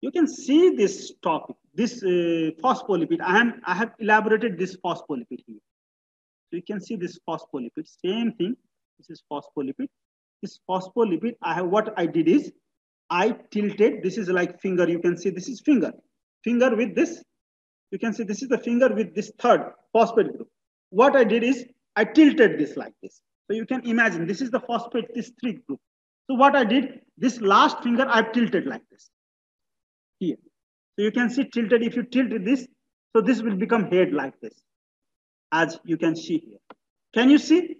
You can see this topic, this phospholipid. I have elaborated this phospholipid here. So you can see this phospholipid, same thing. This is phospholipid. This phospholipid, what I did is I tilted. This is like finger. You can see this is finger with this. You can see this is the finger with this third phosphate group. What I did is I tilted this like this. So you can imagine this is the phosphate, this 3 group. So what I did, this last finger I've tilted like this here. So you can see tilted. If you tilt this, so this will become head like this, as you can see here. Can you see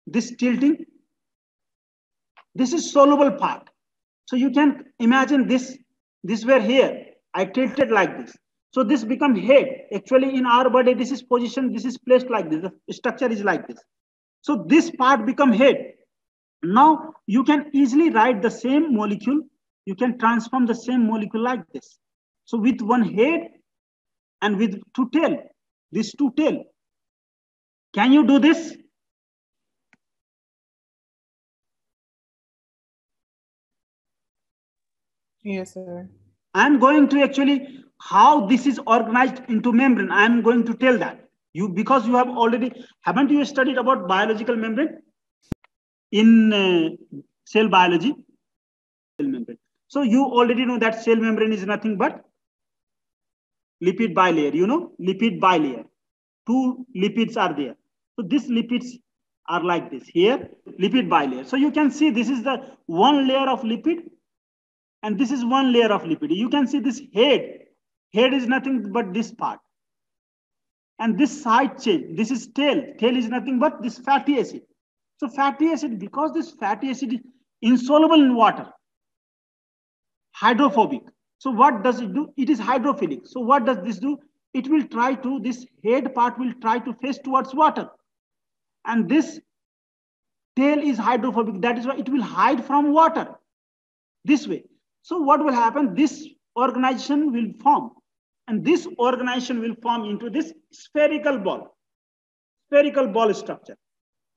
this tilting? This is soluble part. So you can imagine this were here. I tilted like this. So this become head. Actually in our body, this is position, this is placed like this. The structure is like this. So this part become head. Now you can easily write the same molecule. You can transform the same molecule like this. So with one head and with 2 tail, this 2 tail. Can you do this? Yes, sir. I'm going to actually how this is organized into membrane. I'm going to tell that you, because you have already, haven't you studied about biological membrane in cell biology? Cell membrane. So you already know that cell membrane is nothing but lipid bilayer. You know, lipid bilayer. 2 lipids are there. So these lipids are like this here, lipid bilayer. So you can see this is the 1 layer of lipid. And this is 1 layer of lipid. You can see this head. Head is nothing but this part. And this side chain, this is tail. Tail is nothing but this fatty acid. So fatty acid, because this fatty acid is insoluble in water, hydrophobic. So what does it do? It is hydrophilic. So what does this do? It will try to, this head part will try to face towards water. And this tail is hydrophobic. That is why it will hide from water this way. So what will happen? This organization will form, and this organization will form into this spherical ball structure.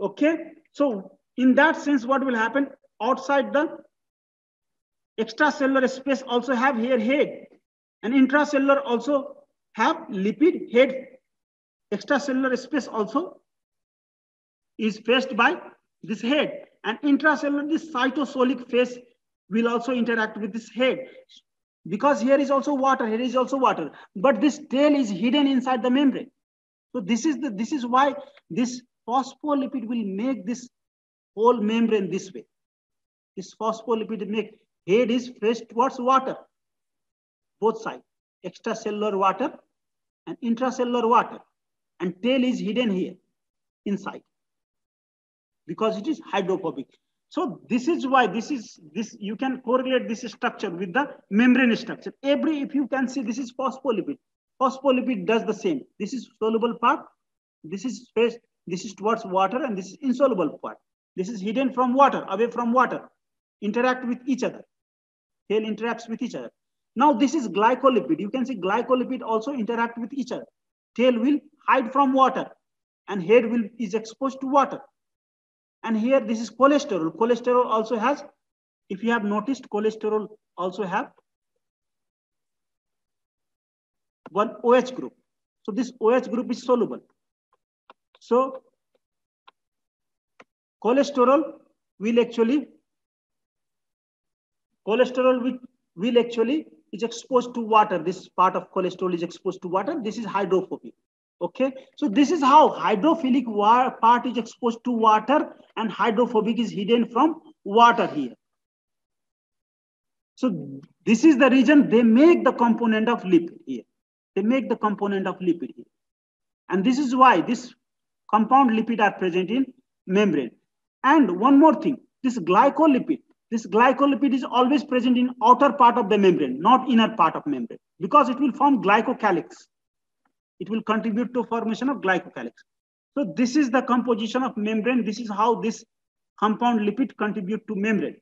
Okay. So in that sense, what will happen? Outside the extracellular space also have here head, and intracellular also have lipid head. Extracellular space also is faced by this head, and intracellular, this cytosolic phase will also interact with this head, because here is also water, here is also water, but this tail is hidden inside the membrane. So this is why this phospholipid will make this whole membrane this way. This phospholipid make head is faced towards water, both sides, extracellular water and intracellular water, and tail is hidden here inside because it is hydrophobic. So this is why this you can correlate this structure with the membrane structure. If you can see, this is phospholipid. Phospholipid does the same. This is soluble part. This is space. This is towards water, and this is insoluble part. This is hidden from water, away from water. Interact with each other. Tail interacts with each other. Now this is glycolipid. You can see glycolipid also interact with each other. Tail will hide from water, and head is exposed to water. And here this is cholesterol. Cholesterol also has, if you have noticed, cholesterol also have one OH group. So this OH group is soluble. So cholesterol will actually is exposed to water. This part of cholesterol is exposed to water. This is hydrophobic. Okay, so this is how hydrophilic part is exposed to water, and hydrophobic is hidden from water here. So this is the reason they make the component of lipid here. They make the component of lipid here. And this is why this compound lipid are present in membrane. And one more thing, this glycolipid is always present in outer part of the membrane, not inner part of membrane, because it will form glycocalyx. It will contribute to formation of glycocalyx. So this is the composition of membrane. This is how this compound lipid contribute to membrane.